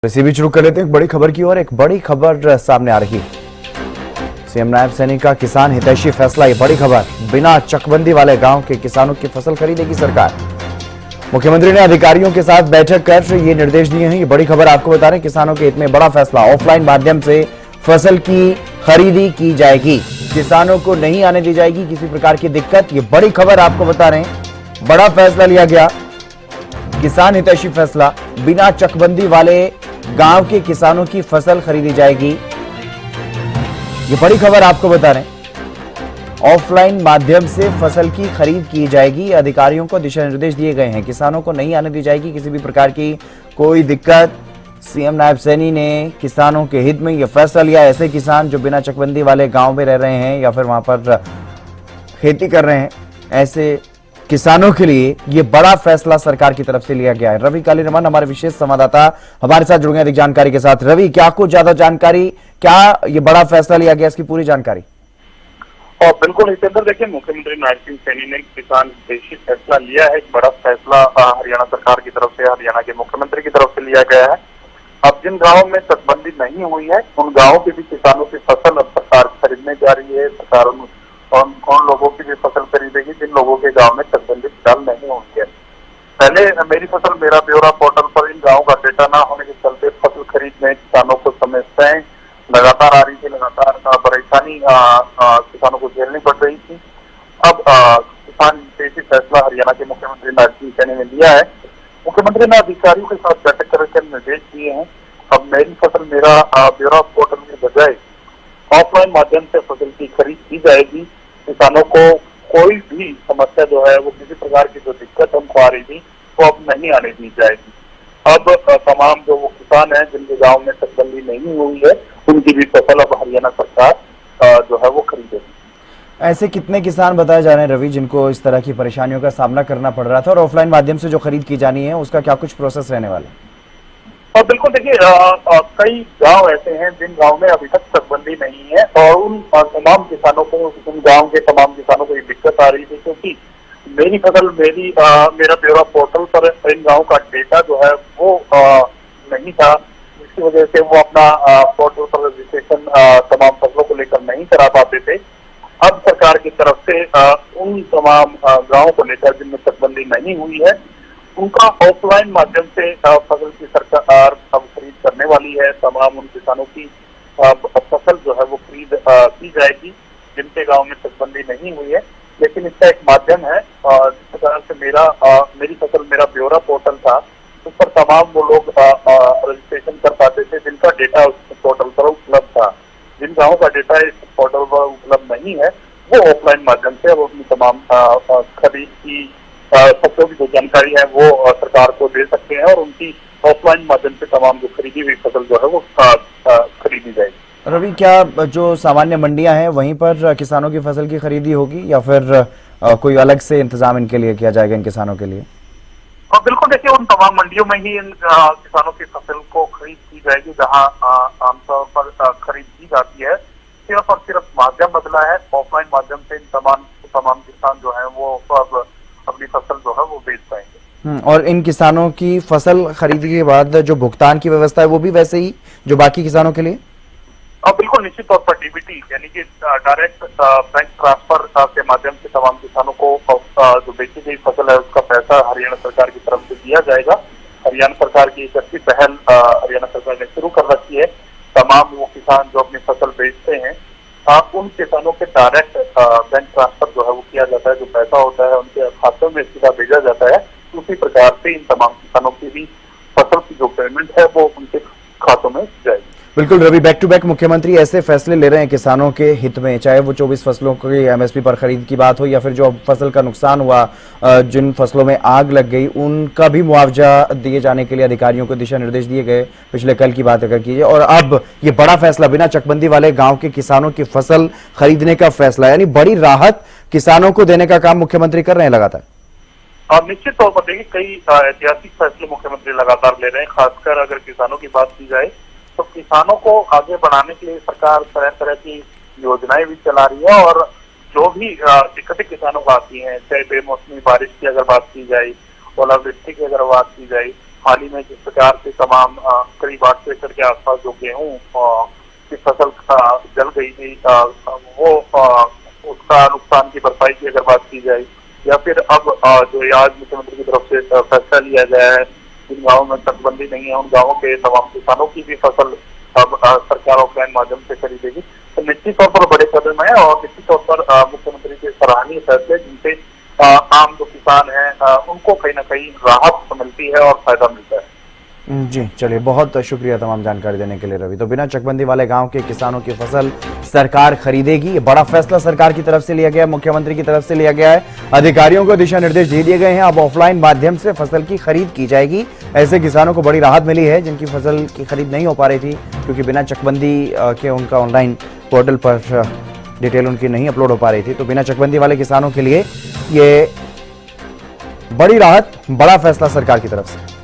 इसी बीच रुक कर लेते हैं एक बड़ी खबर की ओर। एक बड़ी खबर सामने आ रही है। सीएम नायब सैनी का किसान हितैषी फैसला। ये बड़ी खबर, बिना चकबंदी वाले गांव के किसानों की फसल खरीदेगी सरकार। मुख्यमंत्री ने अधिकारियों के साथ बैठक कर ये निर्देश दिए हैं। ये बड़ी खबर आपको बता रहे हैं, किसानों के हित में बड़ा फैसला। ऑफलाइन माध्यम से फसल की खरीदी की जाएगी, किसानों को नहीं आने दी जाएगी किसी प्रकार की दिक्कत। ये बड़ी खबर आपको बता रहे हैं, बड़ा फैसला लिया गया, किसान हितैषी फैसला। बिना चकबंदी वाले गांव के किसानों की फसल खरीदी जाएगी। ये बड़ी खबर आपको बता रहे हैं, ऑफलाइन माध्यम से फसल की खरीद की जाएगी। अधिकारियों को दिशा निर्देश दिए गए हैं, किसानों को नहीं आने दी जाएगी किसी भी प्रकार की कोई दिक्कत। सीएम नायब सैनी ने किसानों के हित में यह फैसला लिया। ऐसे किसान जो बिना चकबंदी वाले गांव में रह रहे हैं या फिर वहां पर खेती कर रहे हैं, ऐसे किसानों के लिए यह बड़ा फैसला सरकार की तरफ से लिया गया है। रवि कालीरमन हमारे विशेष संवाददाता हमारे साथ जुड़ गए अधिक जानकारी के साथ। रवि, क्या कुछ ज्यादा जानकारी, क्या ये बड़ा फैसला लिया गया, इसकी पूरी जानकारी? और बिल्कुल हितेंद्र, देखिए, मुख्यमंत्री नायब सिंह सैनी ने किसान हितैषी फैसला लिया है। एक बड़ा फैसला हरियाणा सरकार की तरफ से, हरियाणा के मुख्यमंत्री की तरफ से लिया गया है। अब जिन गांवों में चकबंदी नहीं हुई है, उन गांवों की भी किसानों की फसल अब सरकार खरीदने जा रही है। सरकार उन लोगों की भी फसल खरीदेगी जिन लोगों के गांव में चकबंदी फिलहाल नहीं हुई है। पहले मेरी फसल मेरा ब्यौरा पोर्टल पर इन गाँव का डेटा न होने के चलते फसल खरीद में किसानों को समस्याएं लगातार आ रही थी, लगातार परेशानी किसानों को झेलनी पड़ रही थी। अब किसान हितैषी फैसला हरियाणा के मुख्यमंत्री नायब सिंह सैनी ने लिया है। मुख्यमंत्री ने अधिकारियों के साथ बैठक करके निर्देश दिए हैं। अब मेरी फसल मेरा ब्यौरा पोर्टल के बजाय ऑफलाइन माध्यम से फसल की खरीद की जाएगी। किसानों को कोई भी समस्या जो है, वो किसी प्रकार की जो दिक्कत उनको आ रही थी, वो अब नहीं आने दी जाएगी। अब तमाम जो वो किसान हैं जिनके गांव में चकबंदी नहीं हुई है, उनकी भी फसल अब हरियाणा सरकार जो है वो खरीदेगी। ऐसे कितने किसान बताए जा रहे हैं रवि, जिनको इस तरह की परेशानियों का सामना करना पड़ रहा था, और ऑफलाइन माध्यम से जो खरीद की जानी है उसका क्या कुछ प्रोसेस रहने वाला है? और बिल्कुल, देखिए, कई गांव ऐसे हैं जिन गांव में अभी तक चकबंदी नहीं है, और उन तमाम किसानों को, उन गांव के तमाम किसानों को ये दिक्कत आ रही थी, क्योंकि मेरी फसल मेरा ब्यौरा पोर्टल पर इन गाँव का डेटा जो है वो नहीं था, जिसकी वजह से वो अपना पोर्टल पर रजिस्ट्रेशन तमाम फसलों को लेकर नहीं करा पाते थे। अब सरकार की तरफ से उन तमाम गाँवों को लेकर जिनमें चकबंदी नहीं हुई है, उनका ऑफलाइन माध्यम से फसल की सरकार अब खरीद करने वाली है। तमाम उन किसानों की फसल जो है वो खरीद की जाएगी जिनके गांव में चकबंदी नहीं हुई है। लेकिन इसका एक माध्यम है, जिस प्रकार से मेरी फसल मेरा ब्यौरा पोर्टल था, उस पर तमाम वो लोग रजिस्ट्रेशन कर पाते थे जिनका डेटा उस पोर्टल पर उपलब्ध था। जिन गाँव का डेटा इस पोर्टल पर उपलब्ध नहीं है, वो ऑफलाइन माध्यम से अब अपनी तमाम खरीद की फसलों की जो जानकारी है वो सरकार को दे सकते हैं, और उनकी ऑफलाइन माध्यम से तमाम जो खरीदी हुई फसल जो है वो खरीदी जाएगी। रवि, क्या जो सामान्य मंडियां हैं वहीं पर किसानों की फसल की खरीदी होगी, या फिर कोई अलग से इंतजाम इनके लिए किया जाएगा, इन किसानों के लिए? बिल्कुल, देखिए, उन तमाम मंडियों में ही इन किसानों की फसल को खरीद की जाएगी जहाँ आमतौर पर खरीद की जाती है। सिर्फ और सिर्फ माध्यम बदला है। ऑफलाइन माध्यम से इन तमाम किसान जो है वो अब अपनी फसल जो है वो बेच पाएंगे। और इन किसानों की फसल खरीदी के बाद जो भुगतान की व्यवस्था है वो भी वैसे ही जो बाकी किसानों के लिए? बिल्कुल, निश्चित तौर पर डीबीटी यानी कि डायरेक्ट बैंक ट्रांसफर के माध्यम से तमाम किसानों को जो बेची गई फसल है उसका पैसा हरियाणा सरकार की तरफ से दिया जाएगा। हरियाणा सरकार की एक अच्छी पहल हरियाणा सरकार ने शुरू कर रखी है। तमाम वो किसान जो अपनी फसल बेचते हैं, उन किसानों के डायरेक्ट बैंक ट्रांसफर जो है वो किया जाता है। जो पैसा होता है उनके खातों में सीधा भेजा जाता है। उसी प्रकार से इन तमाम किसानों की भी फसल की जो पेमेंट है वो उनके खातों में जाएगी। बिल्कुल रवि, बैक टू बैक मुख्यमंत्री ऐसे फैसले ले रहे हैं किसानों के हित में, चाहे वो 24 फसलों की एमएसपी पर खरीद की बात हो, या फिर जो फसल का नुकसान हुआ, जिन फसलों में आग लग गई, उनका भी मुआवजा दिए जाने के लिए अधिकारियों को दिशा निर्देश दिए गए। पिछले कल की बात अगर कीजिए, और अब ये बड़ा फैसला, बिना चकबंदी वाले गाँव के किसानों की फसल खरीदने का फैसला, यानी बड़ी राहत किसानों को देने का काम मुख्यमंत्री कर रहे हैं लगातार। निश्चित तौर पर देखिए, कई ऐतिहासिक फैसले मुख्यमंत्री लगातार ले रहे हैं। खासकर अगर किसानों की बात की जाए तो किसानों को आगे बढ़ाने के लिए सरकार तरह तरह की योजनाएं भी चला रही है, और जो भी दिक्कतें किसानों को आती हैं, चाहे बेमौसमी बारिश की अगर बात की जाए, ओलावृष्टि की अगर बात की जाए, हाल ही में जिस प्रकार से तमाम करीब 800 एकड़ के आसपास जो गेहूं की फसल जल गई थी, वो उसका नुकसान की भरपाई की अगर बात की जाए, या फिर अब जो ये आज मुख्यमंत्री की तरफ से फैसला लिया गया है, जिन गाँवों में तटबंदी नहीं है उन गाँवों के तमाम किसानों की भी फसल अब सरकार ऑफलाइन माध्यम से खरीदेगी, तो निश्चित तौर पर बड़े कदम है और निश्चित तौर पर मुख्यमंत्री के सराहनीय फैसले जिनसे आम जो किसान हैं उनको कहीं ना कहीं राहत मिलती है और फायदा मिलता है। जी चलिए, बहुत शुक्रिया तमाम जानकारी देने के लिए रवि। तो बिना चकबंदी वाले गांव के किसानों की फसल सरकार खरीदेगी, ये बड़ा फैसला सरकार की तरफ से लिया गया है, मुख्यमंत्री की तरफ से लिया गया है। अधिकारियों को दिशा निर्देश दे दिए गए हैं, अब ऑफलाइन माध्यम से फसल की खरीद की जाएगी। ऐसे किसानों को बड़ी राहत मिली है जिनकी फसल की खरीद नहीं हो पा रही थी, क्योंकि बिना चकबंदी के उनका ऑनलाइन पोर्टल पर डिटेल उनकी नहीं अपलोड हो पा रही थी। तो बिना चकबंदी वाले किसानों के लिए ये बड़ी राहत, बड़ा फैसला सरकार की तरफ से।